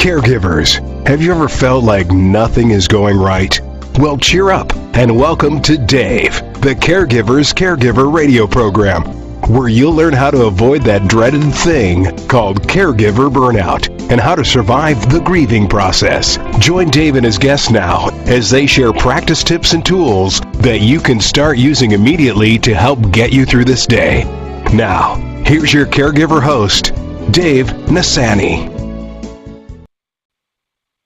Caregivers, have you ever felt like nothing is going right? Well, cheer up and welcome to Dave, the Caregiver's Caregiver radio program, where you'll learn how to avoid that dreaded thing called caregiver burnout and how to survive the grieving process. Join Dave and his guests now as they share practice tips and tools that you can start using immediately to help get you through this day. Now, here's your caregiver host, Dave Nasani.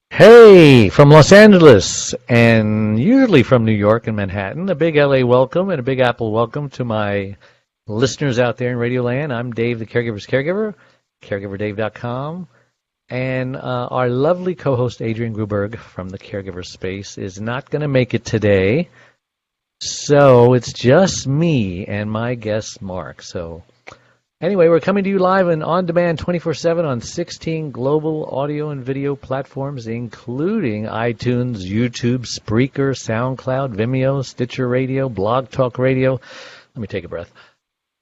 Hey, from Los Angeles, and usually from New York and Manhattan, a big LA welcome and a big Apple welcome to my listeners out there in Radio Land. I'm Dave, the Caregiver's Caregiver, caregiverdave.com, and our lovely co-host Adrian Gruberg from the Caregiver Space is not going to make it today, so it's just me and my guest Mark. So anyway, we're coming to you live and on demand 24/7 on 16 global audio and video platforms, including iTunes, YouTube, Spreaker, SoundCloud, Vimeo, Stitcher Radio, Blog Talk Radio. Let me take a breath.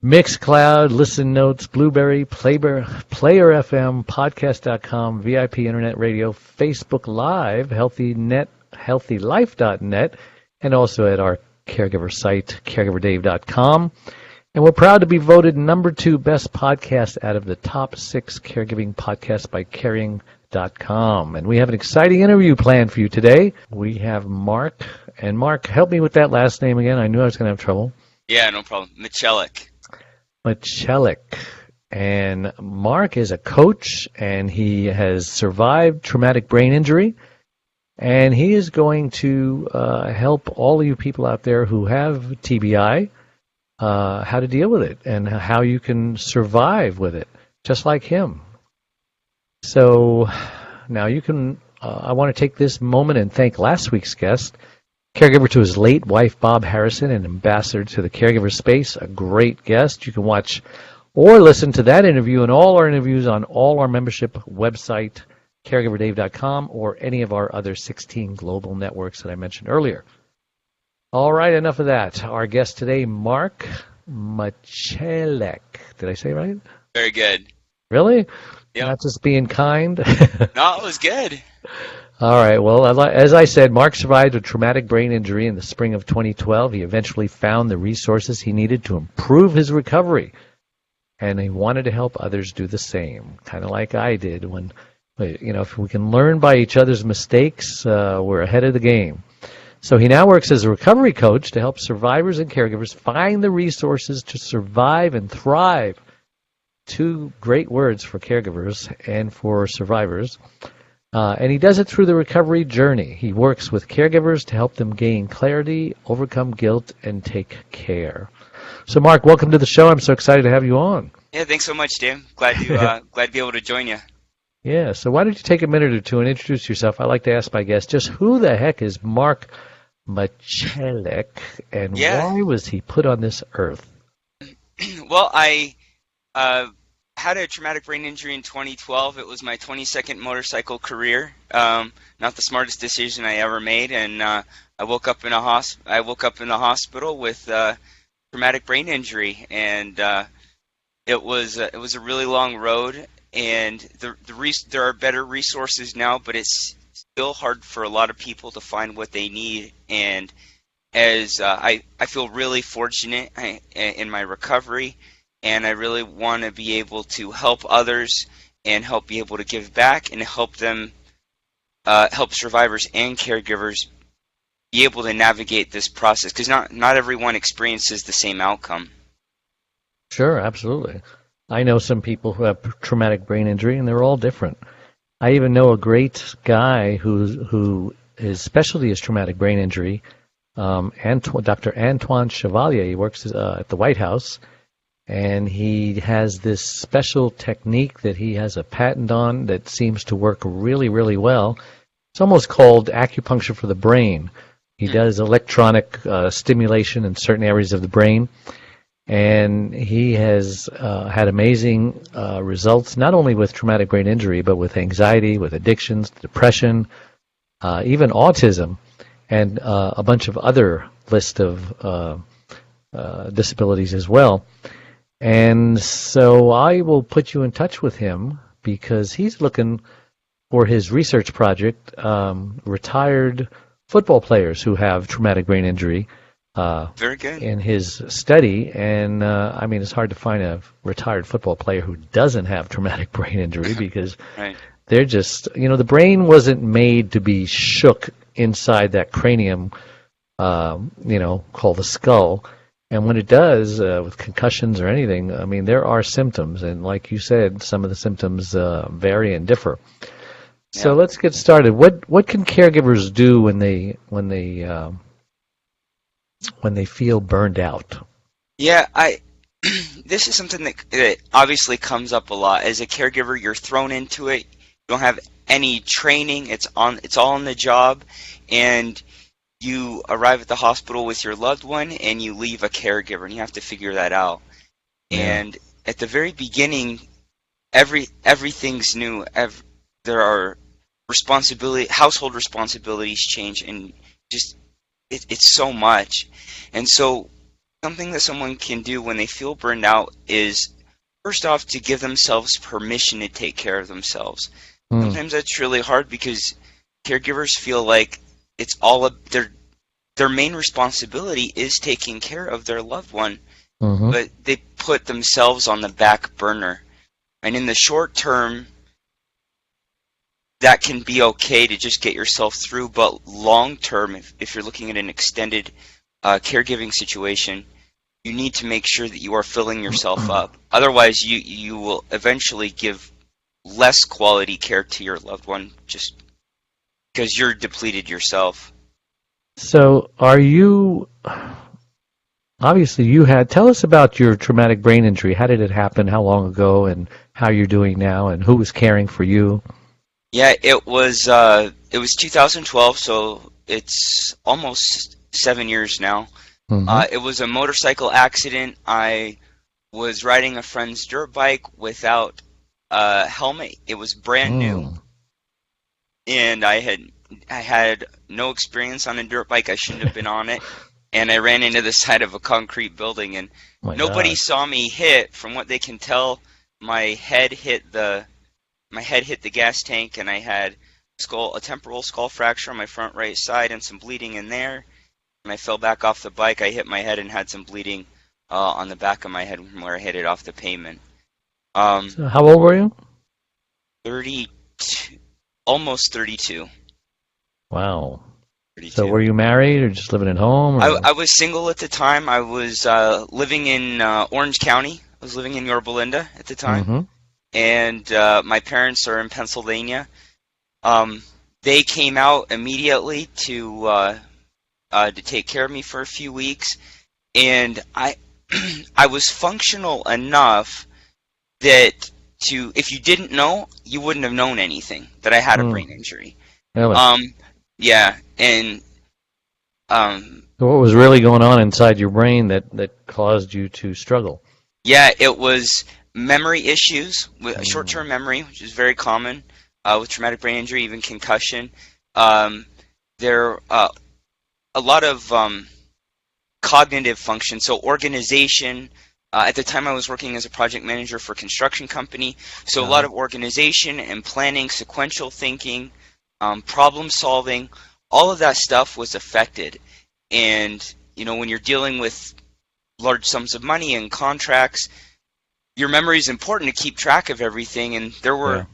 Mixcloud, Listen Notes, Blueberry, Player FM, Podcast.com, VIP Internet Radio, Facebook Live, HealthyLife.net, and also at our caregiver site, caregiverdave.com. And we're proud to be voted number 2 best podcast out of the top 6 caregiving podcasts by caring.com. And we have an exciting interview planned for you today. We have Marc. And Marc, help me with that last name again. I knew I was going to have trouble. Yeah, no problem. Macialek. And Marc is a coach, and he has survived traumatic brain injury. And he is going to help all of you people out there who have TBI how to deal with it and how you can survive with it, just like him. So now you can, I want to take this moment and thank last week's guest, caregiver to his late wife, Bob Harrison, and ambassador to the Caregiver Space, a great guest. You can watch or listen to that interview and all our interviews on all our membership website, caregiverdave.com, or any of our other 16 global networks that I mentioned earlier. All right, enough of that. Our guest today, Marc Macialek. Did I say it right? Very good. Really? Yep. Not just being kind? No, it was good. All right, well, as I said, Marc survived a traumatic brain injury in the spring of 2012. He eventually found the resources he needed to improve his recovery, and he wanted to help others do the same, kind of like I did. When, if we can learn by each other's mistakes, we're ahead of the game. So he now works as a recovery coach to help survivors and caregivers find the resources to survive and thrive. 2 great words for caregivers and for survivors. And he does it through the recovery journey. He works with caregivers to help them gain clarity, overcome guilt, and take care. So, Marc, welcome to the show. I'm so excited to have you on. Yeah, thanks so much, Dave. Glad to be able to join you. Yeah, so why don't you take a minute or two and introduce yourself? I like to ask my guests, just who the heck is Marc Macialek, and why was he put on this earth? Well, I had a traumatic brain injury in 2012. It was my 22nd motorcycle career. Not the smartest decision I ever made, and I woke up in the hospital with traumatic brain injury, and it was a really long road. And there are better resources now, but it's still hard for a lot of people to find what they need. And as I feel really fortunate in my recovery, and I really want to be able to help others and be able to give back and help them, help survivors and caregivers be able to navigate this process, because not everyone experiences the same outcome. Sure, absolutely. I know some people who have traumatic brain injury, and they're all different. I even know a great guy who his specialty is traumatic brain injury, Dr. Antoine Chevalier. He works at the White House, and he has this special technique that he has a patent on that seems to work really, really well. It's almost called acupuncture for the brain. He does electronic stimulation in certain areas of the brain, and he has had amazing results, not only with traumatic brain injury, but with anxiety, with addictions, depression, even autism, and a bunch of other list of disabilities as well. And so I will put you in touch with him, because he's looking for his research project, retired football players who have traumatic brain injury. Very good. In his study, and I mean, it's hard to find a retired football player who doesn't have traumatic brain injury because Right. they're just, the brain wasn't made to be shook inside that cranium, called the skull. And when it does, with concussions or anything, I mean, there are symptoms, and like you said, some of the symptoms vary and differ. So Yeah. let's get started. What can caregivers do when they feel burned out? Yeah, this is something that obviously comes up a lot. As a caregiver, you're thrown into it. You don't have any training. It's all on the job, and you arrive at the hospital with your loved one, and you leave a caregiver, and you have to figure that out. Yeah. And at the very beginning, everything's new. There are household responsibilities change, and just it's so much. And so something that someone can do when they feel burned out is, first off, to give themselves permission to take care of themselves. Sometimes that's really hard because caregivers feel like it's all their main responsibility is taking care of their loved one, but they put themselves on the back burner. And in the short term, that can be okay to just get yourself through, but long term, if you're looking at an extended caregiving situation, you need to make sure that you are filling yourself up. Otherwise, you will eventually give less quality care to your loved one just because you're depleted yourself. So obviously tell us about your traumatic brain injury. How did it happen? How long ago? And how you're doing now? And who was caring for you? Yeah, it was 2012, so it's almost 7 years now. It was a motorcycle accident. I was riding a friend's dirt bike without a helmet. It was brand new, and I had no experience on a dirt bike. I shouldn't have been on it, and I ran into the side of a concrete building, and nobody saw me hit. From what they can tell, my head hit the gas tank, and I had a temporal skull fracture on my front right side and some bleeding in there. When I fell back off the bike, I hit my head and had some bleeding on the back of my head from where I hit it off the pavement. So how old were you? 32, almost 32. Wow. 32. So were you married or just living at home? I was single at the time. I was living in Orange County. I was living in Yorba Linda at the time. And my parents are in Pennsylvania. They came out immediately to take care of me for a few weeks, and I was functional enough that if you didn't know, you wouldn't have known anything that I had a brain injury. Really? Yeah, and So what was really going on inside your brain that caused you to struggle? Yeah, it was memory issues, short-term memory, which is very common with traumatic brain injury, even concussion. There a lot of cognitive function, so organization. At the time I was working as a project manager for a construction company, so a lot of organization and planning, sequential thinking, problem solving, all of that stuff was affected. And, when you're dealing with large sums of money and contracts, your memory is important to keep track of everything. And there were,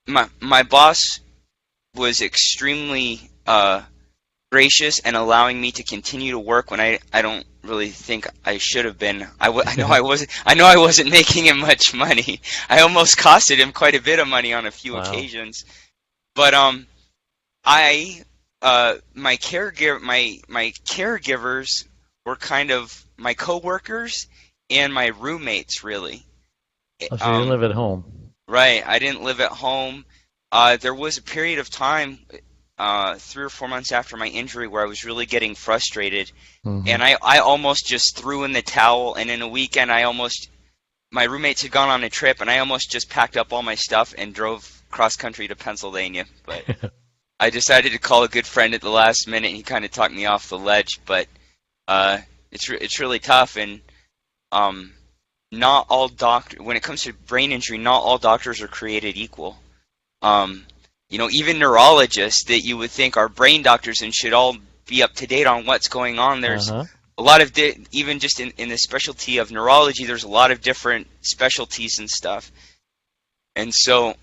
my boss was extremely gracious and allowing me to continue to work when I don't really think I should have been. I know I wasn't making him much money. I almost costed him quite a bit of money on a few occasions. But my caregivers were kind of my coworkers and my roommates, really. So you didn't live at home. Right, I didn't live at home. There was a period of time, 3 or 4 months after my injury, where I was really getting frustrated, and I almost just threw in the towel. And in a weekend, my roommates had gone on a trip, and I almost just packed up all my stuff and drove cross country to Pennsylvania. But I decided to call a good friend at the last minute, and he kind of talked me off the ledge. But it's really tough, and not all when it comes to brain injury, not all doctors are created equal. even neurologists that you would think are brain doctors and should all be up to date on what's going on. There's a lot of, even just in the specialty of neurology, there's a lot of different specialties and stuff. And so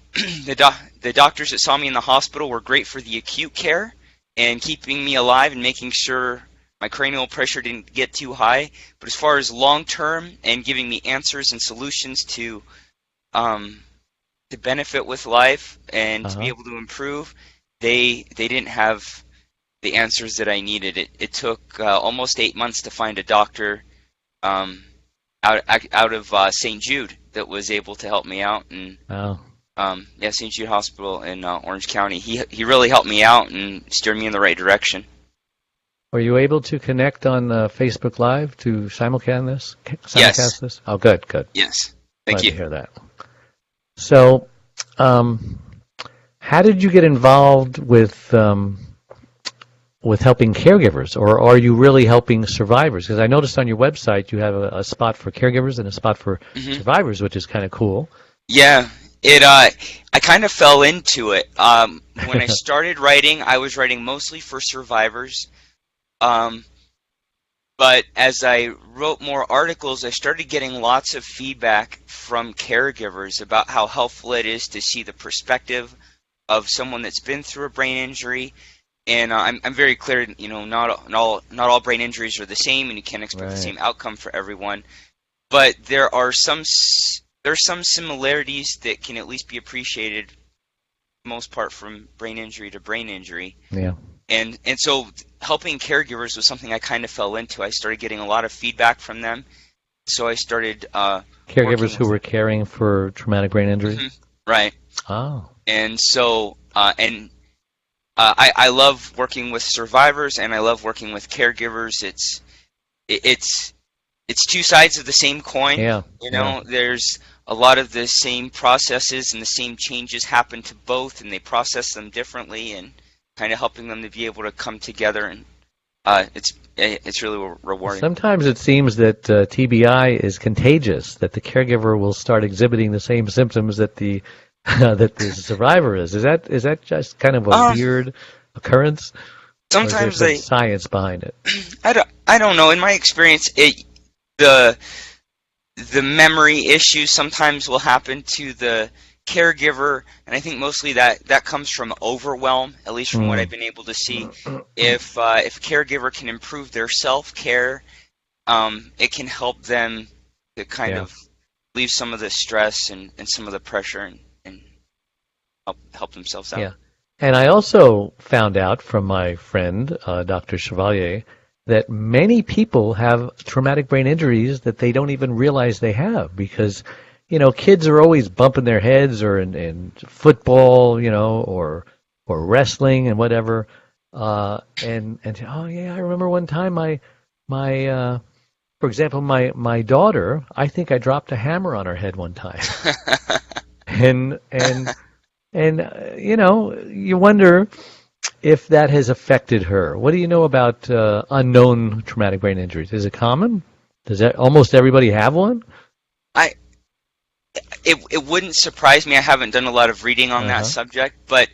the doctors that saw me in the hospital were great for the acute care and keeping me alive and making sure my cranial pressure didn't get too high. But as far as long-term and giving me answers and solutions to benefit with life and to be able to improve, they didn't have the answers that I needed. It took almost 8 months to find a doctor out of St. Jude that was able to help me out. And St. Jude Hospital in Orange County. He really helped me out and steered me in the right direction. Were you able to connect on Facebook Live to simulcast Yes. this? Oh, good. Yes. Thank Glad you. to hear that. So, how did you get involved with helping caregivers, or are you really helping survivors? Because I noticed on your website you have a spot for caregivers and a spot for survivors, which is kind of cool. Yeah, I kind of fell into it. When I started writing, I was writing mostly for survivors. But as I wrote more articles, I started getting lots of feedback from caregivers about how helpful it is to see the perspective of someone that's been through a brain injury. And I'm very clear, not all brain injuries are the same, and you can't expect the same outcome for everyone. But there's some similarities that can at least be appreciated, for the most part, from brain injury to brain injury. Yeah. And so helping caregivers was something I kind of fell into. I started getting a lot of feedback from them. So I started caregivers who were caring for traumatic brain injuries? Right. Oh. And so I love working with survivors, and I love working with caregivers. It's two sides of the same coin. Yeah. There's a lot of the same processes and the same changes happen to both, and they process them differently, and kind of helping them to be able to come together, and it's really rewarding. Sometimes it seems that TBI is contagious, that the caregiver will start exhibiting the same symptoms that the that the survivor is. Is that just kind of a weird occurrence? Sometimes or is there some science behind it. I don't know. In my experience, the memory issues sometimes will happen to the caregiver, and I think mostly that comes from overwhelm, at least from what I've been able to see. If a caregiver can improve their self-care, it can help them to kind of leave some of the stress and some of the pressure and help themselves out. Yeah. And I also found out from my friend, Dr. Chevalier, that many people have traumatic brain injuries that they don't even realize they have, because kids are always bumping their heads, or in football, or wrestling and whatever. And oh yeah, I remember one time for example, my daughter, I think I dropped a hammer on her head one time, and you wonder if that has affected her. What do you know about unknown traumatic brain injuries? Is it common? Does almost everybody have one? It wouldn't surprise me. I haven't done a lot of reading on that subject, but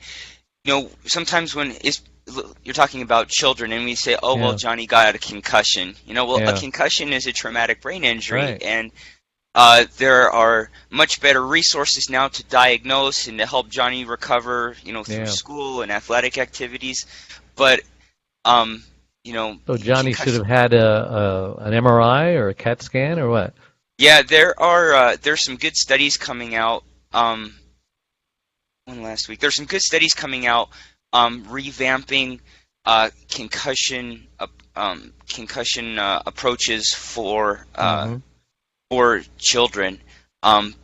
sometimes when you're talking about children and we say, well, Johnny got a concussion. A concussion is a traumatic brain injury, and there are much better resources now to diagnose and to help Johnny recover, through school and athletic activities. But so Johnny should have had an MRI or a CAT scan or what? Yeah, there's some good studies coming out. One last week. There's some good studies coming out revamping concussion approaches for children,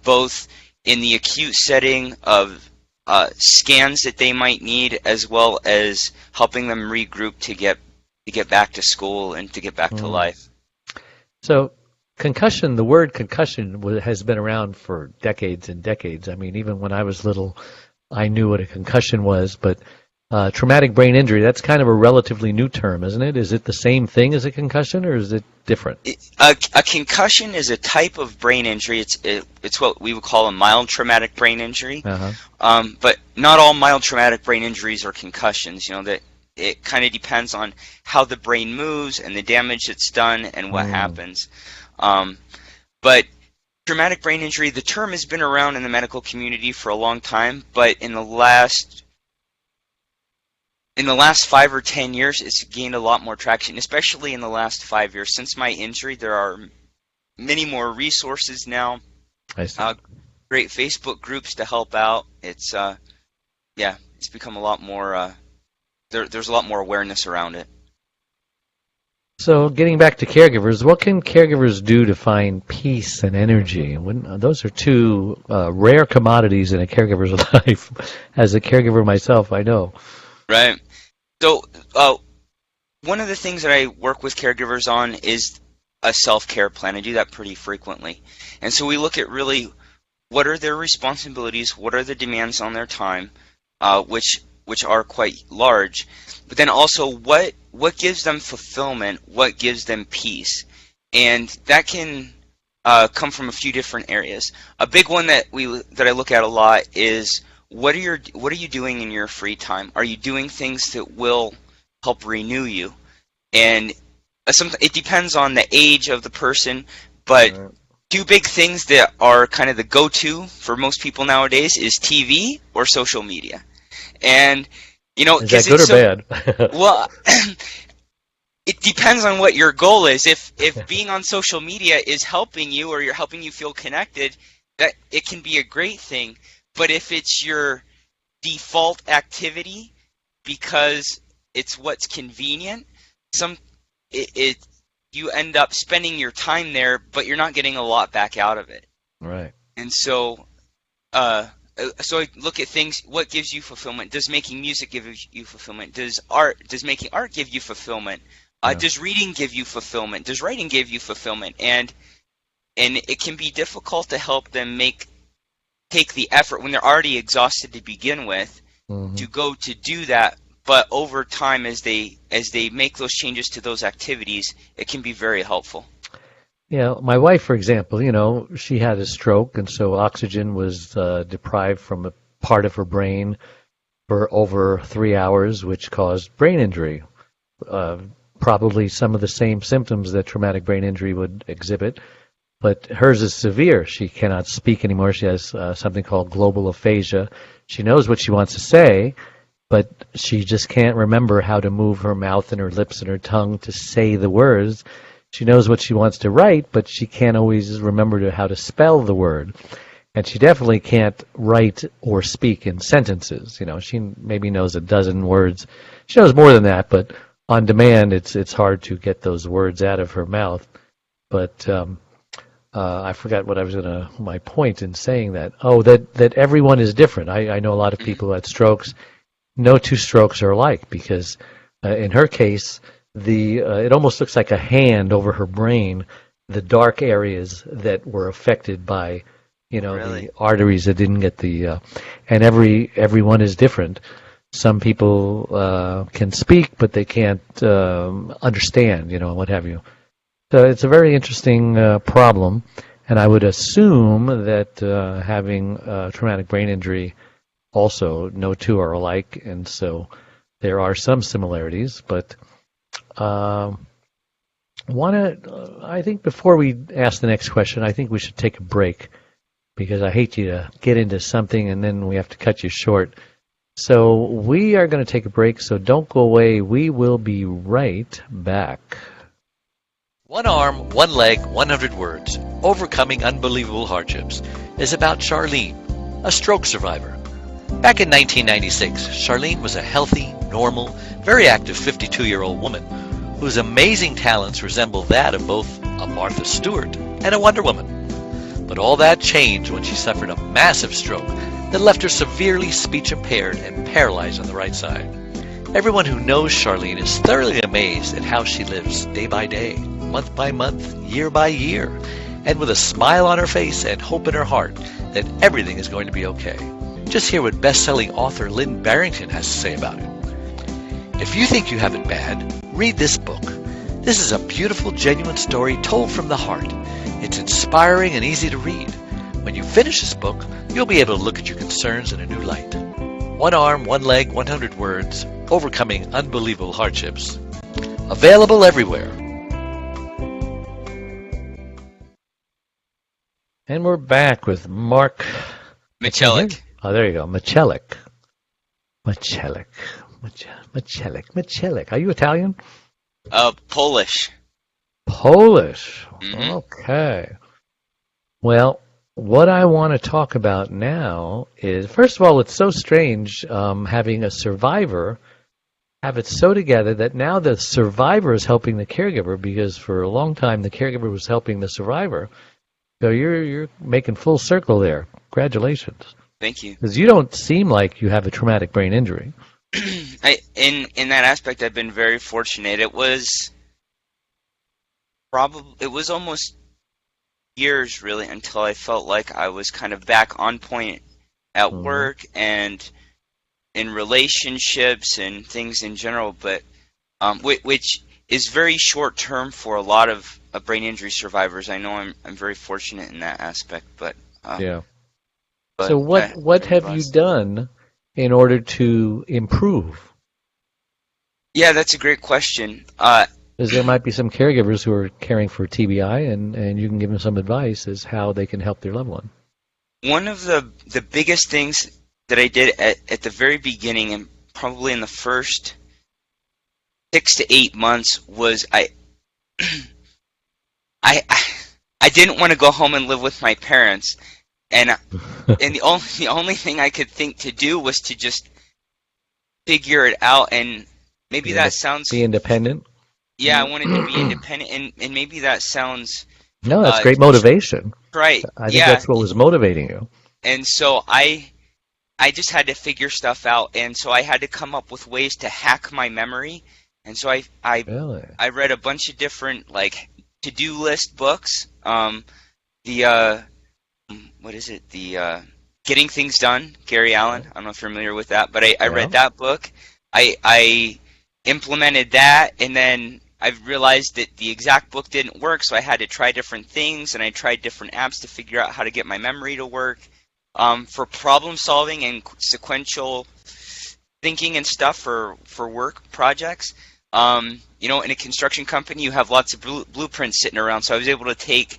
both in the acute setting of scans that they might need, as well as helping them regroup to get back to school and to get back to life. So concussion, the word concussion has been around for decades and decades. I mean, even when I was little, I knew what a concussion was, but traumatic brain injury, that's kind of a relatively new term, isn't it? Is it the same thing as a concussion, or is it different? A concussion is a type of brain injury. It's what we would call a mild traumatic brain injury. But not all mild traumatic brain injuries are concussions. That it kind of depends on how the brain moves and the damage that's done and what happens. But traumatic brain injury, the term has been around in the medical community for a long time, but in the last 5 or 10 years, it's gained a lot more traction, especially in the last 5 years. Since my injury, there are many more resources now. I see. Great Facebook groups to help out. It's become a lot more. There's a lot more awareness around it. So getting back to caregivers, what can caregivers do to find peace and energy? Those are two rare commodities in a caregiver's life. As a caregiver myself, I know. Right. So one of the things that I work with caregivers on is a self-care plan. I do that pretty frequently. And so we look at really what are their responsibilities, what are the demands on their time, which are quite large, but then also what gives them fulfillment, what gives them peace. And that can come from a few different areas. A big one that I look at a lot is what are you doing in your free time? Are you doing things that will help renew you? And it depends on the age of the person, but two big things that are kind of the go-to for most people nowadays is TV or social media. And is that good or bad? Well, it depends on what your goal is. If being on social media is helping you or you're helping you feel connected, that it can be a great thing. But if it's your default activity because it's what's convenient, you end up spending your time there, but you're not getting a lot back out of it. Right. And so I look at things. What gives you fulfillment? Does making music give you fulfillment? Does making art give you fulfillment? Does reading give you fulfillment? Does writing give you fulfillment? And it can be difficult to help them take the effort when they're already exhausted to begin with to go to do that. But over time, as they make those changes to those activities, it can be very helpful. Yeah, my wife, for example, she had a stroke, and so oxygen was deprived from a part of her brain for over 3 hours, which caused brain injury. Probably some of the same symptoms that traumatic brain injury would exhibit, but hers is severe. She cannot speak anymore. She has something called global aphasia. She knows what she wants to say, but she just can't remember how to move her mouth and her lips and her tongue to say the words. She knows what she wants to write, but she can't always remember how to spell the word. And she definitely can't write or speak in sentences. She maybe knows a dozen words. She knows more than that, but on demand, it's hard to get those words out of her mouth. But I forgot what my point in saying that. Oh, that everyone is different. I know a lot of people who had strokes. No two strokes are alike because in her case, it almost looks like a hand over her brain, the dark areas that were affected by, Really? the arteries that didn't get and everyone is different. Some people can speak, but they can't understand, what have you. So it's a very interesting problem, and I would assume that having traumatic brain injury also, no two are alike, and so there are some similarities, but I think before we ask the next question, I think we should take a break because I hate you to get into something and then we have to cut you short. So we are going to take a break, so don't go away. We will be right back. One Arm, One Leg, 100 Words, Overcoming Unbelievable Hardships is about Charlene, a stroke survivor. Back in 1996, Charlene was a healthy, normal, very active 52-year-old woman whose amazing talents resemble that of both a Martha Stewart and a Wonder Woman. But all that changed when she suffered a massive stroke that left her severely speech impaired and paralyzed on the right side. Everyone who knows Charlene is thoroughly amazed at how she lives day by day, month by month, year by year, and with a smile on her face and hope in her heart that everything is going to be okay. Just hear what best-selling author Lynn Barrington has to say about it. If you think you have it bad, read this book. This is a beautiful, genuine story told from the heart. It's inspiring and easy to read. When you finish this book, you'll be able to look at your concerns in a new light. One arm, one leg, 100 words, overcoming unbelievable hardships. Available everywhere. And we're back with Marc Macialek. Oh, there you go. Macialek. Are you Italian? Polish. Polish. Mm-hmm. Okay. Well, what I want to talk about now is, first of all, it's so strange having a survivor have it so together that now the survivor is helping the caregiver, because for a long time the caregiver was helping the survivor. So you're making full circle there. Congratulations. Thank you. Because you don't seem like you have a traumatic brain injury. In that aspect, I've been very fortunate. It was almost years, really, until I felt like I was kind of back on point at work and in relationships and things in general, but which is very short term for a lot of brain injury survivors. I know I'm very fortunate in that aspect, but yeah. But so what have you done in order to improve? Yeah, that's a great question. Because there might be some caregivers who are caring for TBI, and you can give them some advice as how they can help their loved one. One of the biggest things that I did at the very beginning, and probably in the first 6 to 8 months, was I didn't want to go home and live with my parents, and the only thing I could think to do was to just figure it out. And maybe that sounds... Be independent? Yeah, I wanted to be independent, and maybe that sounds... No, that's great motivation. Right. I think that's what was motivating you. And so I just had to figure stuff out, and so I had to come up with ways to hack my memory. And so I read a bunch of different, like, to-do list books. Getting Things Done, Gary Allen. I don't know if you're familiar with that, but I read that book. I implemented that, and then I realized that the exact book didn't work, so I had to try different things, and I tried different apps to figure out how to get my memory to work. For problem solving and sequential thinking and stuff for work projects. In a construction company, you have lots of blueprints sitting around, so I was able to take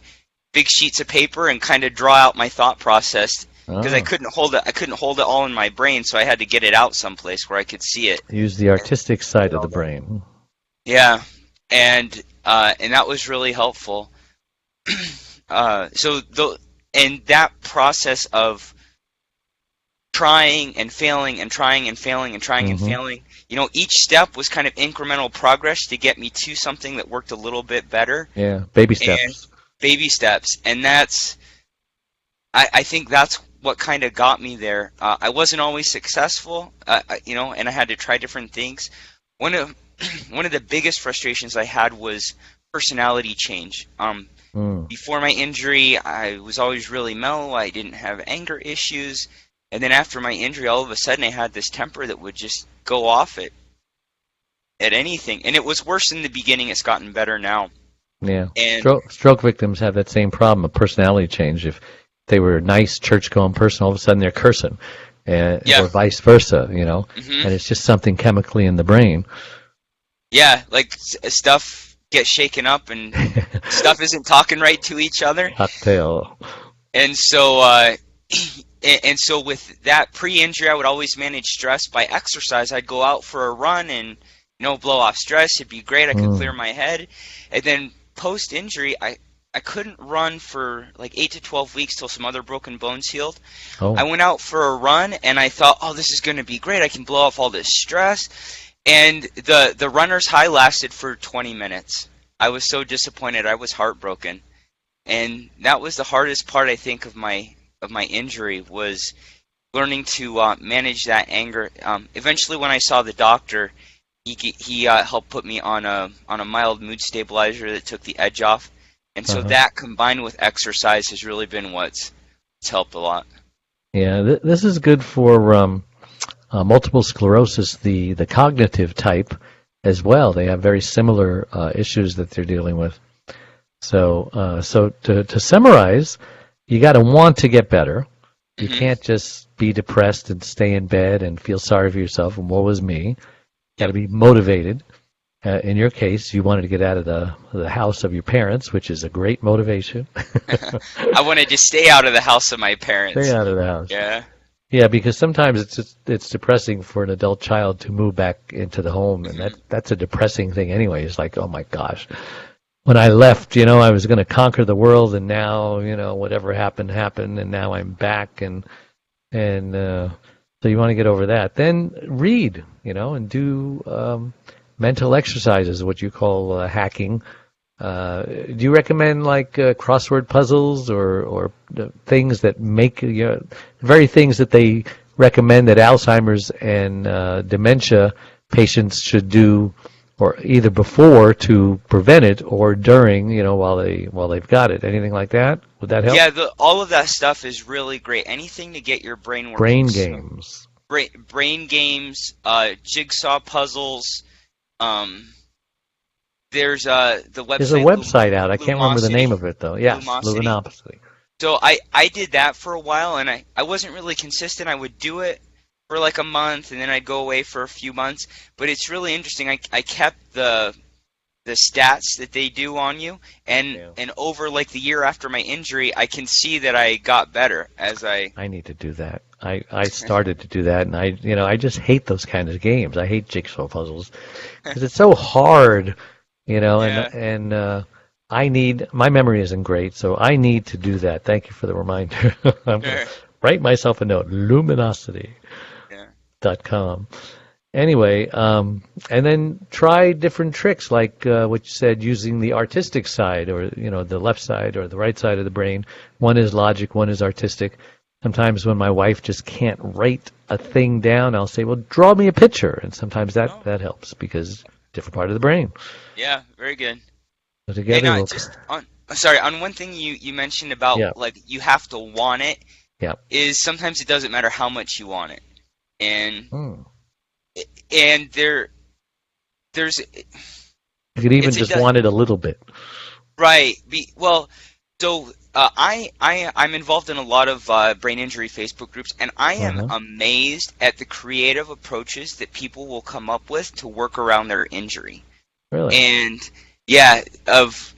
big sheets of paper and kind of draw out my thought process, because I couldn't hold it all in my brain, so I had to get it out someplace where I could see it. Use the artistic side of the brain. Yeah, and that was really helpful. And that process of trying and failing and trying and failing and trying and failing, each step was kind of incremental progress to get me to something that worked a little bit better. Yeah, baby steps. And I think that's what kind of got me there. I wasn't always successful, and I had to try different things. One of the biggest frustrations I had was personality change. Before my injury, I was always really mellow. I didn't have anger issues. And then after my injury, all of a sudden I had this temper that would just go off at anything. And it was worse in the beginning. It's gotten better now. Yeah. And stroke victims have that same problem, a personality change. If they were a nice church-going person, all of a sudden they're cursing. Or vice versa, And it's just something chemically in the brain. Yeah, like stuff gets shaken up and stuff isn't talking right to each other. Cocktail. And so with that pre-injury, I would always manage stress by exercise. I'd go out for a run and blow off stress. It'd be great. I could clear my head. And then post-injury, I couldn't run for like 8 to 12 weeks till some other broken bones healed. I went out for a run and I thought, this is going to be great. I can blow off all this stress. And the runner's high lasted for 20 minutes. I was so disappointed. I was heartbroken. And that was the hardest part, I think, of my injury, was learning to manage that anger. Eventually, when I saw the doctor, he helped put me on a mild mood stabilizer that took the edge off. And so that, combined with exercise, has really been what's helped a lot. Yeah, this is good for multiple sclerosis, the cognitive type as well. They have very similar issues that they're dealing with. So to summarize, you got to want to get better. You can't just be depressed and stay in bed and feel sorry for yourself and woe is me. You got to be motivated. In your case, you wanted to get out of the house of your parents, which is a great motivation. I wanted to stay out of the house of my parents. Stay out of the house. Yeah. Yeah, because sometimes it's depressing for an adult child to move back into the home, and that's a depressing thing anyway. It's like, oh my gosh, when I left, I was going to conquer the world, and now, whatever happened, and now I'm back, and so you want to get over that. Then read, and do mental exercises, what you call hacking. Do you recommend like crossword puzzles or things that make very things that they recommend that Alzheimer's and dementia patients should do, or either before to prevent it or during, while they've got it? Anything like that? Would that help? Yeah, all of that stuff is really great. Anything to get your brain working. Brain games. Brain games, jigsaw puzzles. There's the website. There's a website out. I can't remember the name of it though. Yes, Luminosity. So I did that for a while, and I wasn't really consistent. I would do it for like a month, and then I'd go away for a few months. But it's really interesting. I kept the stats that they do on you, and over like the year after my injury, I can see that I got better as I need to do that. I started to do that, and I just hate those kind of games. I hate jigsaw puzzles because it's so hard, and I need, my memory isn't great, so I need to do that. Thank you for the reminder. I'm going to write myself a note, luminosity.com. Anyway, and then try different tricks, like what you said, using the artistic side, or the left side or the right side of the brain. One is logic, one is artistic. Sometimes when my wife just can't write a thing down, I'll say, well, draw me a picture. And sometimes that helps because different part of the brain. Yeah, very good. So together on one thing you mentioned about like you have to want it, is sometimes it doesn't matter how much you want it. And there's you could even just want it a little bit. Right. So I'm involved in a lot of brain injury Facebook groups, and I am amazed at the creative approaches that people will come up with to work around their injury. Really? And of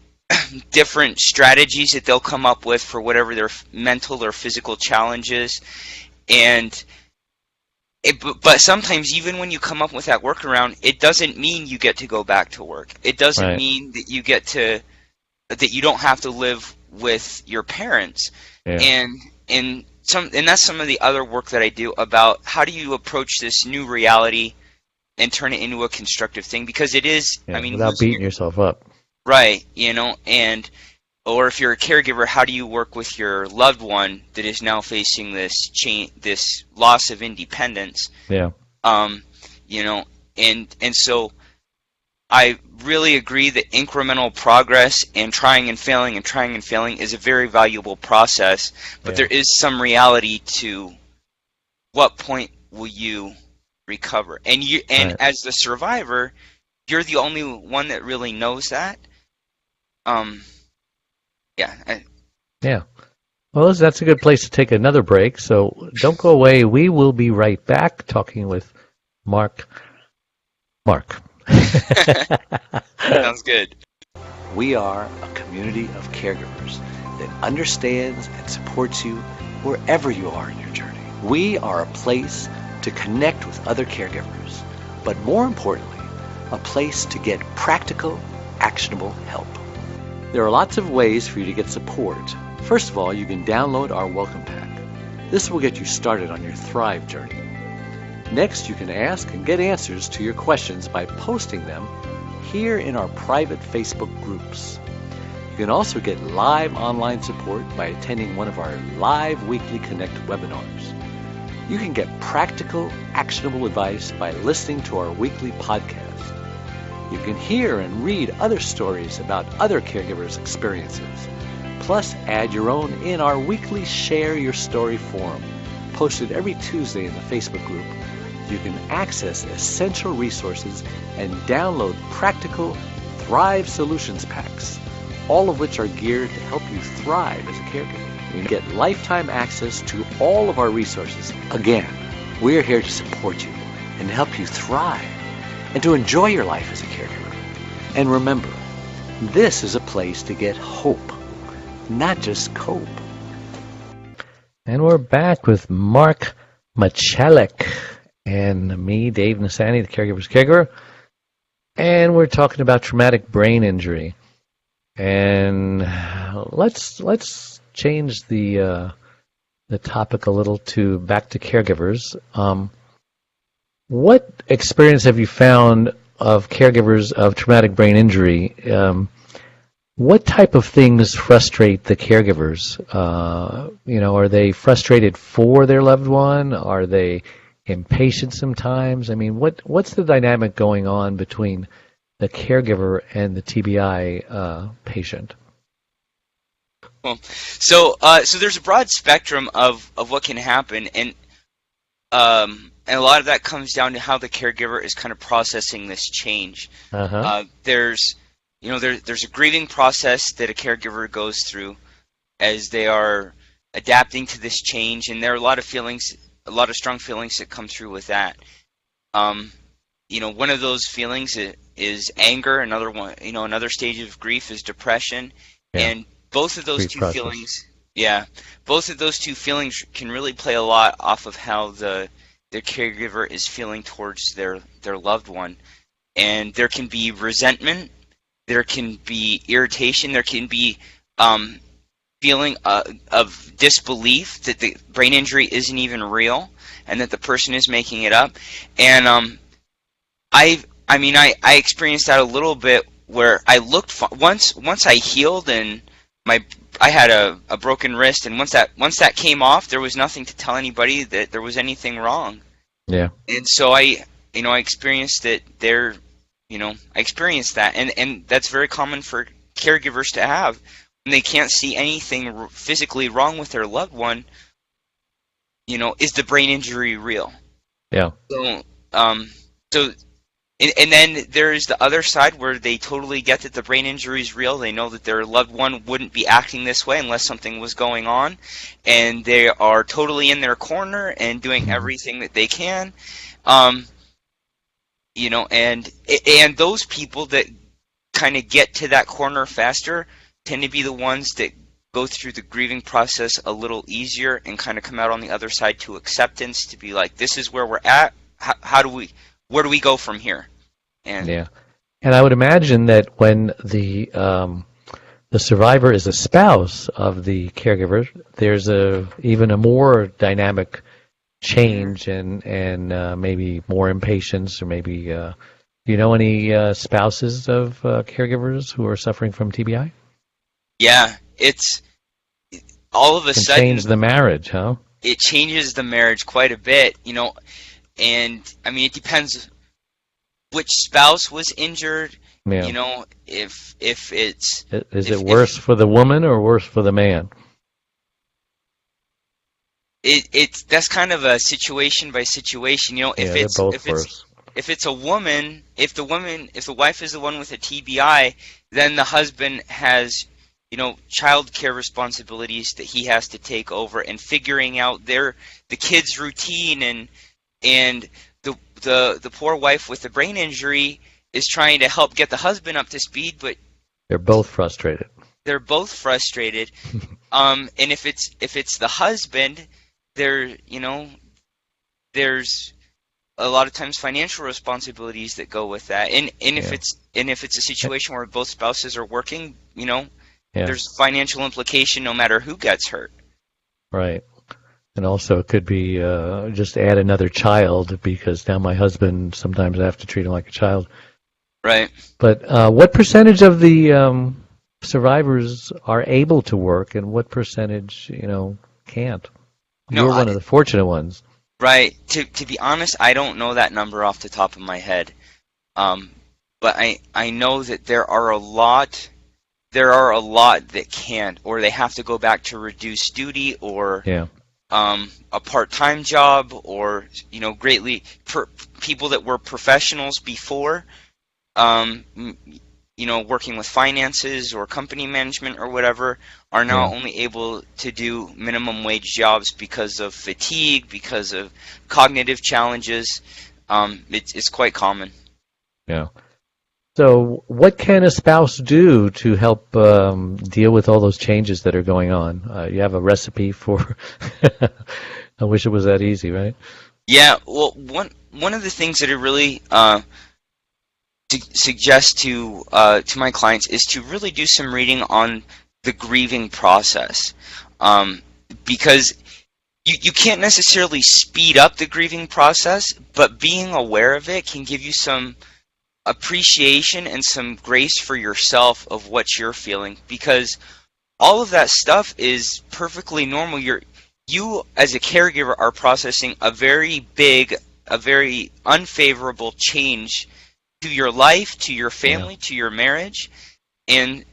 different strategies that they'll come up with for whatever their mental or physical challenges. But sometimes even when you come up with that workaround, it doesn't mean you get to go back to work. It doesn't mean that that you don't have to live with your parents. And that's some of the other work that I do about how do you approach this new reality and turn it into a constructive thing, because it is, without beating yourself up. Right, or if you're a caregiver, how do you work with your loved one that is now facing this loss of independence? Yeah. And so I really agree that incremental progress and trying and failing is a very valuable process, but there is some reality to what point will you recover. And as the survivor, you're the only one that really knows that. Well, that's a good place to take another break, so don't go away. We will be right back talking with Marc. Sounds good. We are a community of caregivers that understands and supports you wherever you are in your journey. We are a place to connect with other caregivers, but more importantly, a place to get practical, actionable help. There are lots of ways for you to get support. First of all, you can download our welcome pack. This will get you started on your Thrive journey. Next, you can ask and get answers to your questions by posting them here in our private Facebook groups. You can also get live online support by attending one of our live weekly Connect webinars. You can get practical, actionable advice by listening to our weekly podcast. You can hear and read other stories about other caregivers' experiences. Plus, add your own in our weekly Share Your Story forum, posted every Tuesday in the Facebook group, you can access essential resources and download practical Thrive Solutions Packs, all of which are geared to help you thrive as a caregiver. You get lifetime access to all of our resources. Again, we're here to support you and help you thrive and to enjoy your life as a caregiver. And remember, this is a place to get hope, not just cope. And we're back with Marc Macialek and me, Dave Nasani, the Caregiver's Caregiver. And we're talking about traumatic brain injury. And let's change the topic a little to back to caregivers. What experience have you found of caregivers of traumatic brain injury? What type of things frustrate the caregivers? Are they frustrated for their loved one? Are they impatient sometimes? I mean, what's the dynamic going on between the caregiver and the TBI patient? Well, so there's a broad spectrum of what can happen, and a lot of that comes down to how the caregiver is kind of processing this change. There's a grieving process that a caregiver goes through as they are adapting to this change, and there are a lot of strong feelings that come through with that. One of those feelings is anger. Another stage of grief is depression, and both of those two feelings can really play a lot off of how the caregiver is feeling towards their loved one. And there can be resentment, there can be irritation, there can be feeling of disbelief that the brain injury isn't even real and that the person is making it up. And I experienced that a little bit where I looked once I healed and I had a broken wrist, and once that came off, there was nothing to tell anybody that there was anything wrong. Yeah. And so I experienced it there. I experienced that, and that's very common for caregivers to have when they can't see anything physically wrong with their loved one. Is the brain injury real? Yeah. So. And then there's the other side where they totally get that the brain injury is real. They know that their loved one wouldn't be acting this way unless something was going on. And they are totally in their corner and doing everything that they can. And those people that kind of get to that corner faster tend to be the ones that go through the grieving process a little easier and kind of come out on the other side to acceptance, to be like, this is where we're at. Where do we go from here? And I would imagine that when the survivor is a spouse of the caregiver, there's even a more dynamic change and maybe more impatience, or maybe any spouses of caregivers who are suffering from TBI? Yeah, it's all of a sudden change the marriage, huh? It changes the marriage quite a bit, and it depends which spouse was injured. Yeah. If it's is it worse for the woman or worse for the man? That's kind of a situation by situation. If it's a woman, if the wife is the one with a TBI, then the husband has child care responsibilities that he has to take over, and figuring out the kids' routine, and the poor wife with the brain injury is trying to help get the husband up to speed, but they're both frustrated. And if it's the husband, there's a lot of times financial responsibilities that go with that. And if it's a situation where both spouses are working, there's financial implication no matter who gets hurt. Right. And also it could be just add another child, because now my husband, sometimes I have to treat him like a child. Right. But what percentage of the survivors are able to work, and what percentage, can't? You're one of the fortunate ones. Right. To be honest, I don't know that number off the top of my head. But I know that there are a lot that can't, or they have to go back to reduced duty, or a part-time job, or greatly people that were professionals before, working with finances or company management or whatever, are now only able to do minimum wage jobs because of fatigue, because of cognitive challenges. It's quite common. Yeah. So what can a spouse do to help deal with all those changes that are going on? You have a recipe for I wish it was that easy, right? Yeah, well, one of the things that I really suggest to my clients is to really do some reading on the grieving process, because you can't necessarily speed up the grieving process, but being aware of it can give you some appreciation and some grace for yourself of what you're feeling, because all of that stuff is perfectly normal. You as a caregiver are processing a very big, a very unfavorable change to your life, to your family, to your marriage, and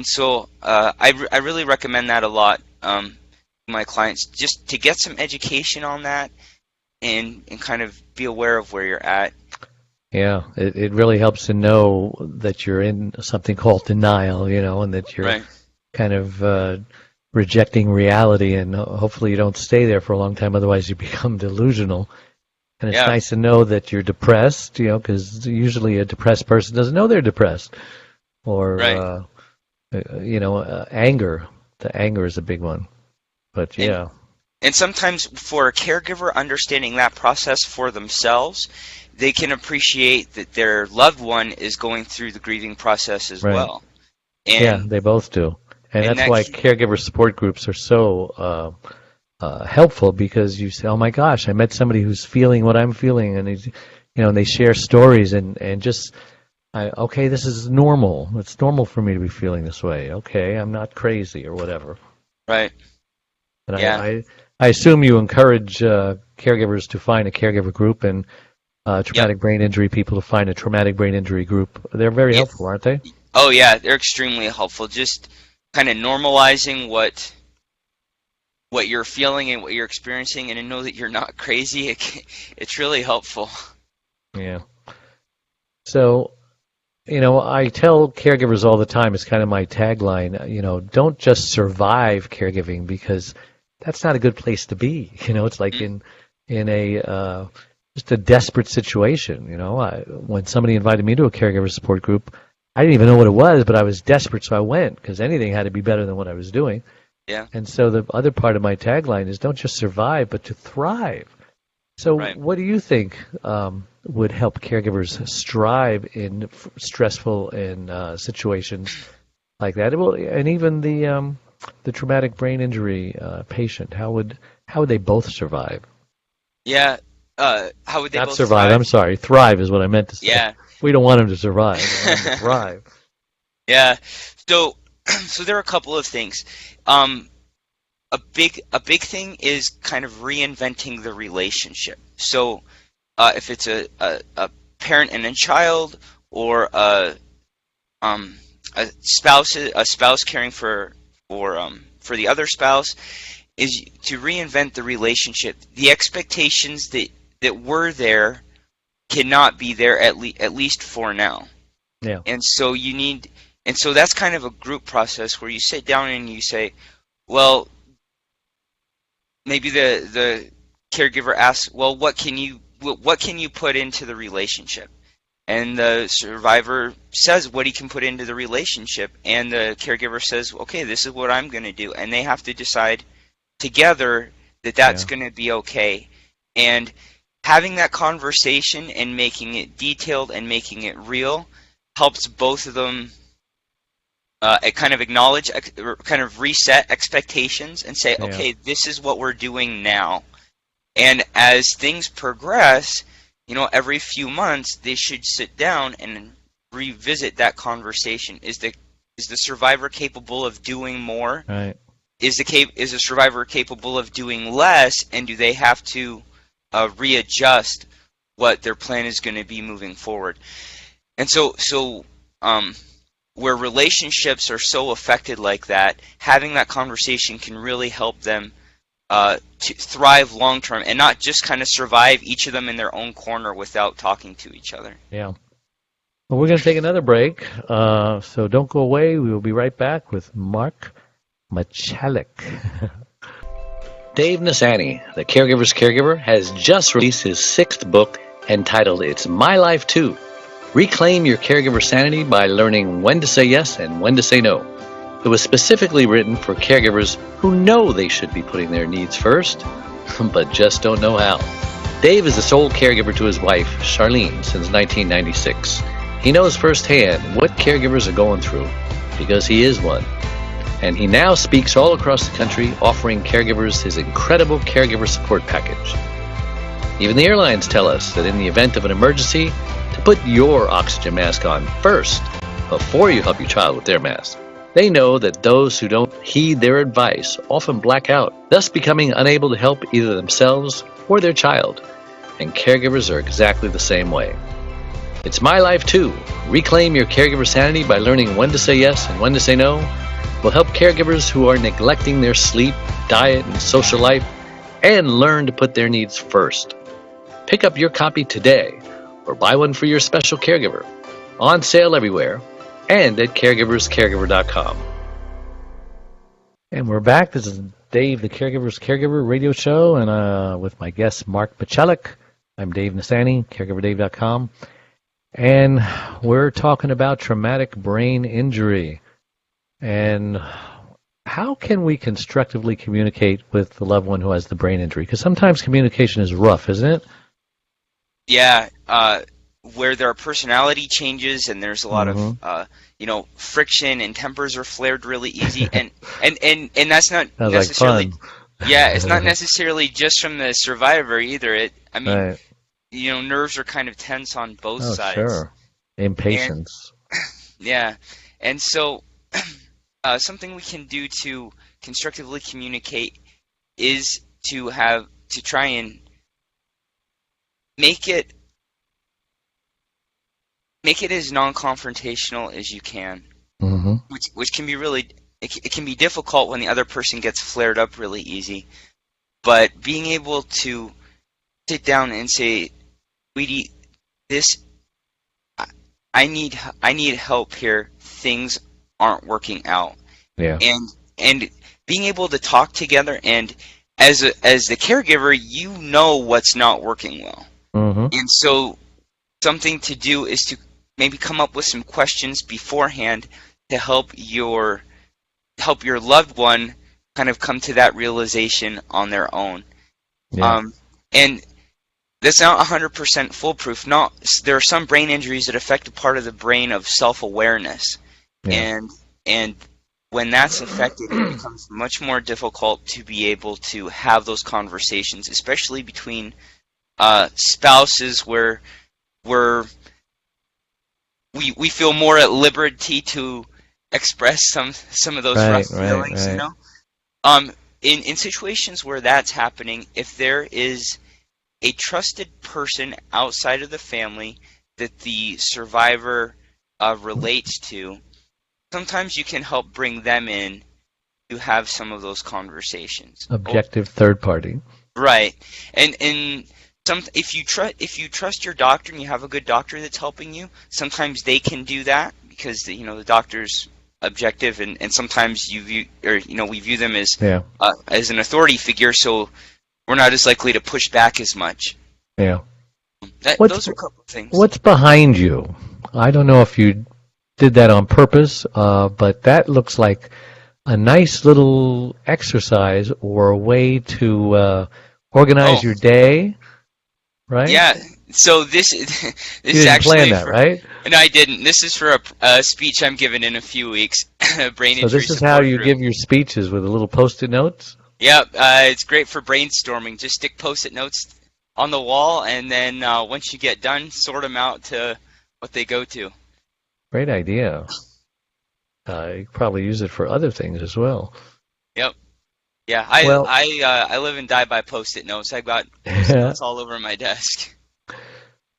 so I really recommend that a lot to my clients, just to get some education on that and kind of be aware of where you're at. Yeah, it really helps to know that you're in something called denial, and that you're kind of rejecting reality, and hopefully you don't stay there for a long time, otherwise you become delusional. And it's nice to know that you're depressed, because usually a depressed person doesn't know they're depressed. Or, anger. The anger is a big one. But, yeah. And sometimes for a caregiver, understanding that process for themselves, they can appreciate that their loved one is going through the grieving process as well. And, yeah, they both do. And that's why caregiver support groups are so helpful, because you say, oh my gosh, I met somebody who's feeling what I'm feeling, and they share stories, and just, okay, this is normal. It's normal for me to be feeling this way. Okay, I'm not crazy or whatever. Right. And I assume you encourage caregivers to find a caregiver group, and traumatic brain injury people to find a traumatic brain injury group. They're very helpful, aren't they? Oh yeah, they're extremely helpful. Just kind of normalizing what you're feeling and what you're experiencing, and to know that you're not crazy, it's really helpful. Yeah. So, I tell caregivers all the time, it's kind of my tagline, don't just survive caregiving, because that's not a good place to be. It's like in a just a desperate situation. When somebody invited me to a caregiver support group, I didn't even know what it was, but I was desperate, so I went, because anything had to be better than what I was doing. Yeah. And so the other part of my tagline is don't just survive, but to thrive. So what do you think would help caregivers strive in stressful situations like that? And even the traumatic brain injury patient, how would they both survive? Yeah. How would they Not both survive? I'm sorry. Thrive is what I meant to say. Yeah. We don't want them to survive. We want them to thrive. Yeah. So there are a couple of things. A big thing is kind of reinventing the relationship. So if it's a parent and a child, or a spouse caring for the other spouse, is to reinvent the relationship. The expectations that were there cannot be there at least for now. Yeah. And so that's kind of a group process where you sit down and you say, well, maybe the caregiver asks, well, what can you put into the relationship? And the survivor says what he can put into the relationship, and the caregiver says, okay, this is what I'm going to do. And they have to decide together that that's going to be okay. And having that conversation and making it detailed and making it real helps both of them kind of acknowledge, kind of reset expectations and say, okay, this is what we're doing now. And as things progress, every few months they should sit down and revisit that conversation. Is the survivor capable of doing more? Right. Is the survivor capable of doing less? And do they have to readjust what their plan is going to be moving forward? And so where relationships are so affected like that, having that conversation can really help them to thrive long term and not just kind of survive each of them in their own corner without talking to each other. Yeah. Well, we're going to take another break, so don't go away. We will be right back with Marc Macialek. Dave Nasani, the Caregiver's Caregiver, has just released his 6th book entitled It's My Life Too. Reclaim your caregiver sanity by learning when to say yes and when to say no. It was specifically written for caregivers who know they should be putting their needs first, but just don't know how. Dave is the sole caregiver to his wife, Charlene, since 1996. He knows firsthand what caregivers are going through because he is one. And he now speaks all across the country offering caregivers his incredible caregiver support package. Even the airlines tell us that in the event of an emergency, to put your oxygen mask on first before you help your child with their mask. They know that those who don't heed their advice often black out, thus becoming unable to help either themselves or their child. And caregivers are exactly the same way. It's My Life Too. Reclaim your caregiver sanity by learning when to say yes and when to say no. Will help caregivers who are neglecting their sleep, diet, and social life, and learn to put their needs first. Pick up your copy today, or buy one for your special caregiver. On sale everywhere, and at caregiverscaregiver.com. And we're back. This is Dave, the Caregiver's Caregiver radio show, and with my guest, Marc Macialek. I'm Dave Nasani, caregiverdave.com. And we're talking about traumatic brain injury. And how can we constructively communicate with the loved one who has the brain injury? Because sometimes communication is rough, isn't it? Yeah, where there are personality changes and there's a lot of friction and tempers are flared really easy, and that's not Sounds necessarily like fun. Yeah, it's not necessarily just from the survivor either. Right. Nerves are kind of tense on both sides. Sure. Impatience. And so something we can do to constructively communicate is to try and make it as non-confrontational as you can, which can be really it can be difficult when the other person gets flared up really easy. But being able to sit down and say, "Sweetie, I need help here. Things aren't working out." Yeah. And being able to talk together, and as the caregiver, you know what's not working well. And so something to do is to maybe come up with some questions beforehand to help your loved one kind of come to that realization on their own. Yeah. And that's not 100% foolproof. There are some brain injuries that affect a part of the brain of self-awareness. Yeah. And when that's affected, it becomes much more difficult to be able to have those conversations, especially between spouses where we feel more at liberty to express some of those rough feelings. In situations where that's happening, if there is a trusted person outside of the family that the survivor relates to, sometimes you can help bring them in to have some of those conversations. Objective third party. Right. And if you trust your doctor and you have a good doctor that's helping you, sometimes they can do that because the doctor's objective, and sometimes we view them as an authority figure, so we're not as likely to push back as much. Yeah. Those are a couple of things. What's behind you? I don't know if you did that on purpose, but that looks like a nice little exercise or a way to organize your day, right? Yeah. So this you is didn't actually plan that, right? No, I didn't. This is for a speech I'm giving in a few weeks. Brain injury. So this is how you give your speeches, with a little Post-it notes? Yeah, it's great for brainstorming. Just stick Post-it notes on the wall, and then once you get done, sort them out to what they go to. Great idea. You could probably use it for other things as well. Yep. Yeah, I live and die by Post-it notes. I've got Post-it notes all over my desk.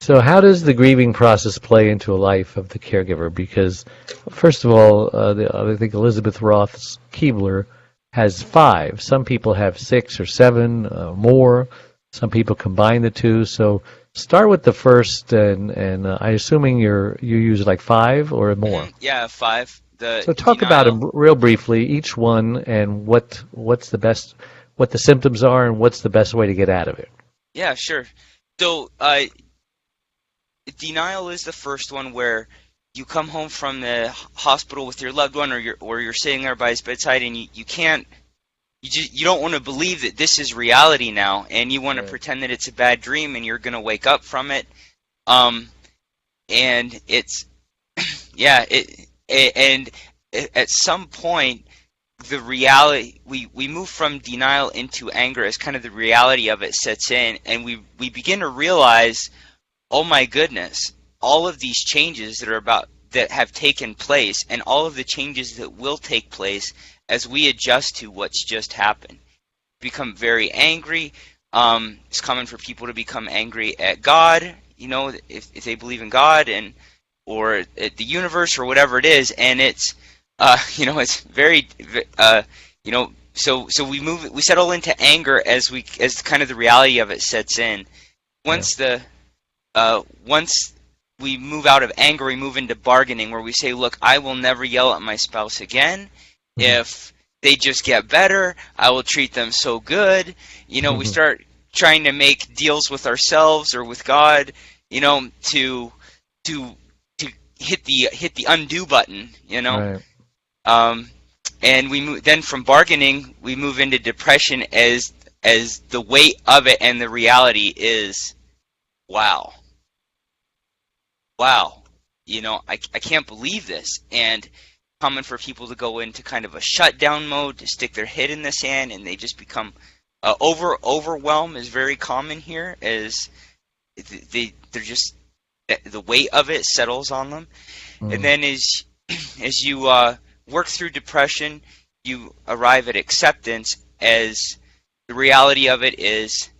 So how does the grieving process play into a life of the caregiver? Because, first of all, I think Elizabeth Roth's Keebler has 5. Some people have 6 or 7 more. Some people combine the two. So start with the first, and I assuming you use like 5 or more. Yeah, 5. So talk about them real briefly, each one, and what's the best, what the symptoms are, and what's the best way to get out of it. Yeah, sure. So denial is the first one, where you come home from the hospital with your loved one, or you're sitting there by his bedside, and you don't want to believe that this is reality now, and you want to pretend that it's a bad dream, and you're going to wake up from it. And it's and at some point, the reality, we move from denial into anger as kind of the reality of it sets in, and we begin to realize, oh my goodness, all of these changes that have taken place, and all of the changes that will take place as we adjust to what's just happened. Become very angry. It's common for people to become angry at God, if they believe in God, or at the universe, or whatever it is, and it's it's very so we settle into anger as kind of the reality of it sets in. Once we move out of anger, we move into bargaining, where we say, look, I will never yell at my spouse again. If they just get better, I will treat them so good. We start trying to make deals with ourselves or with God, to hit the undo button, Right. And we move, then from bargaining, we move into depression as the weight of it, and the reality is, wow, I can't believe this. And common for people to go into kind of a shutdown mode, to stick their head in the sand, and they just become overwhelm is very common here, as they're just, the weight of it settles on them. And then as you work through depression, you arrive at acceptance, as the reality of it is,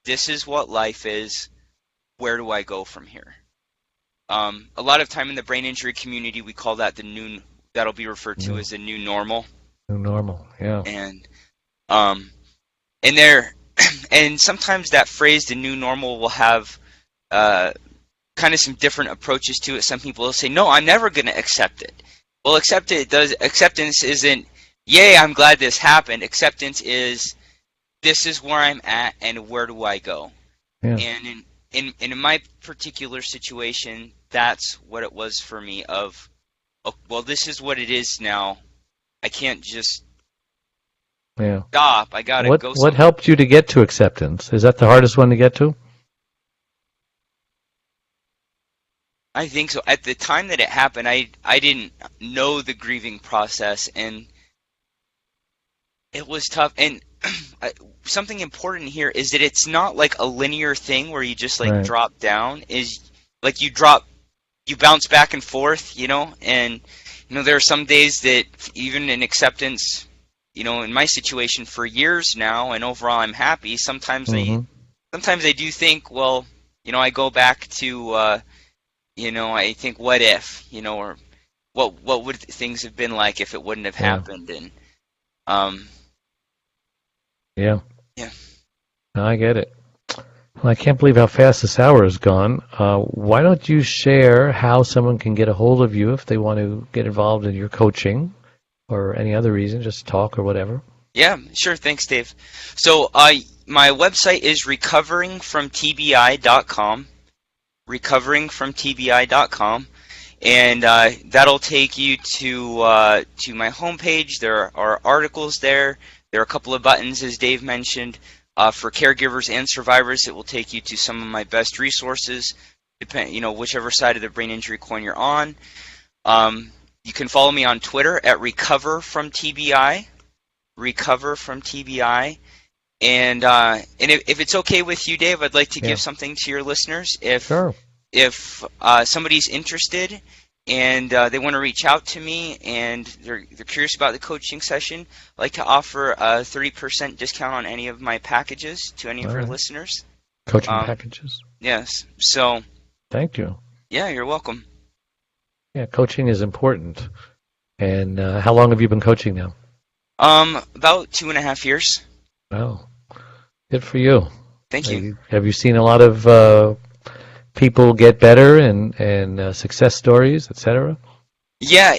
this is what life is. Where do I go from here? A lot of time in the brain injury community, we call that that'll be referred to as the new normal. New normal, yeah. And sometimes that phrase, the new normal, will have kind of some different approaches to it. Some people will say, no, I'm never going to accept it. Well, acceptance isn't, yay, I'm glad this happened. Acceptance is, this is where I'm at, and where do I go? Yeah. And in my particular situation, that's what it was for me, of, oh, well, this is what it is now. I can't just stop. I got to go somewhere. What helped you to get to acceptance? Is that the hardest one to get to? I think so. At the time that it happened, I didn't know the grieving process, and it was tough. And something important here is that it's not like a linear thing where you just like drop down. Is like you bounce back and forth, and there are some days that even in acceptance, in my situation for years now, and overall I'm happy. Sometimes I do think, well, I go back to I think, what if, or what would things have been like if it wouldn't have happened? And yeah. No, I get it. Well, I can't believe how fast this hour has gone. Why don't you share how someone can get a hold of you if they want to get involved in your coaching or any other reason, just talk or whatever? Yeah, sure. Thanks, Dave. So my website is recoveringfromtbi.com. recoveringfromtbi.com, and that'll take you to my homepage. There are articles there. There are a couple of buttons, as Dave mentioned, for caregivers and survivors. It will take you to some of my best resources, whichever side of the brain injury coin you're on. You can follow me on Twitter at recoverfromtbi. And if it's okay with you, Dave, I'd like to give something to your listeners. If somebody's interested and they want to reach out to me and they're curious about the coaching session, I'd like to offer a 30% discount on any of my packages to any of your listeners. Coaching packages? Yes. So. Thank you. Yeah, you're welcome. Yeah, coaching is important. And how long have you been coaching now? About 2.5 years. Well, good for you. Thank you. Have you seen a lot of people get better and success stories, etc.? Yeah,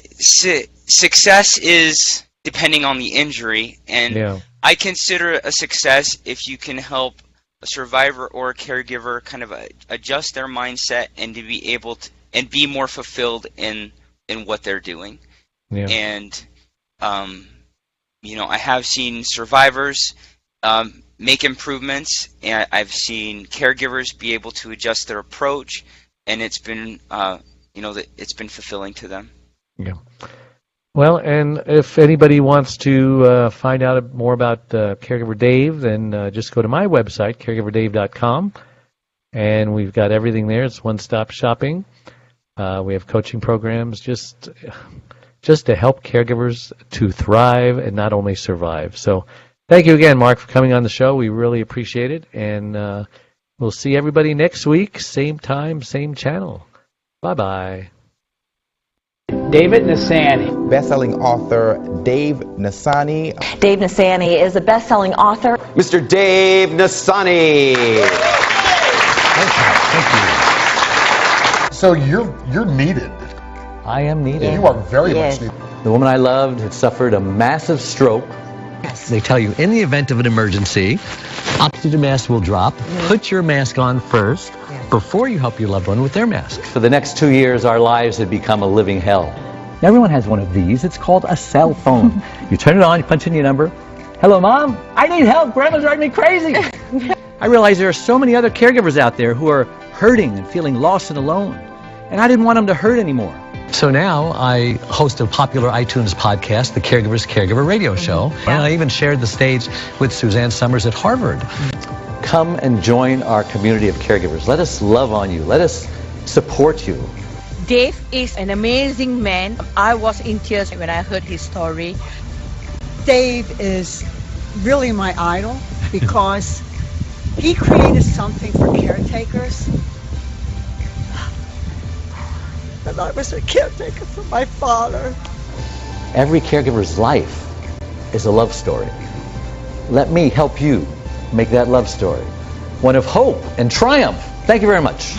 success is depending on the injury, and I consider a success if you can help a survivor or a caregiver kind of adjust their mindset and to be able to and be more fulfilled in what they're doing. Yeah. And I have seen survivors make improvements, and I've seen caregivers be able to adjust their approach, and it's been it's been fulfilling to them. Yeah. Well, and if anybody wants to find out more about Caregiver Dave, then just go to my website, caregiverdave.com, and we've got everything there. It's one-stop shopping. We have coaching programs just to help caregivers to thrive and not only survive. So thank you again, Mark, for coming on the show. We really appreciate it, and we'll see everybody next week, same time, same channel. Bye-bye. David Nasani. Best-selling author Dave Nasani. Dave Nasani is a best-selling author. Mr. Dave Nasani. Thank you. So you're needed. I am needed. You are very much needed. The woman I loved had suffered a massive stroke. Yes. They tell you in the event of an emergency, oxygen mask will drop. Put your mask on first before you help your loved one with their mask. For the next 2 years, our lives had become a living hell. Everyone has one of these. It's called a cell phone. You turn it on, you punch in your number. Hello, Mom. I need help. Grandma's driving me crazy. I realize there are so many other caregivers out there who are hurting and feeling lost and alone. And I didn't want them to hurt anymore. So now I host a popular iTunes podcast, the Caregivers Caregiver Radio Show. And I even shared the stage with Suzanne Summers at Harvard. Come and join our community of caregivers. Let us love on you. Let us support you. Dave is an amazing man. I was in tears when I heard his story. Dave is really my idol because he created something for caretakers. And I was a caretaker for my father. Every caregiver's life is a love story. Let me help you make that love story one of hope and triumph. Thank you very much.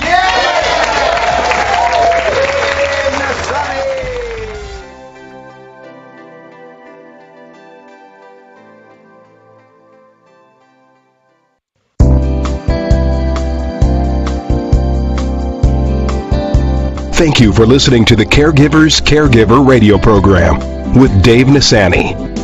Thank you for listening to the Caregivers Caregiver Radio Program with Dave Nasani.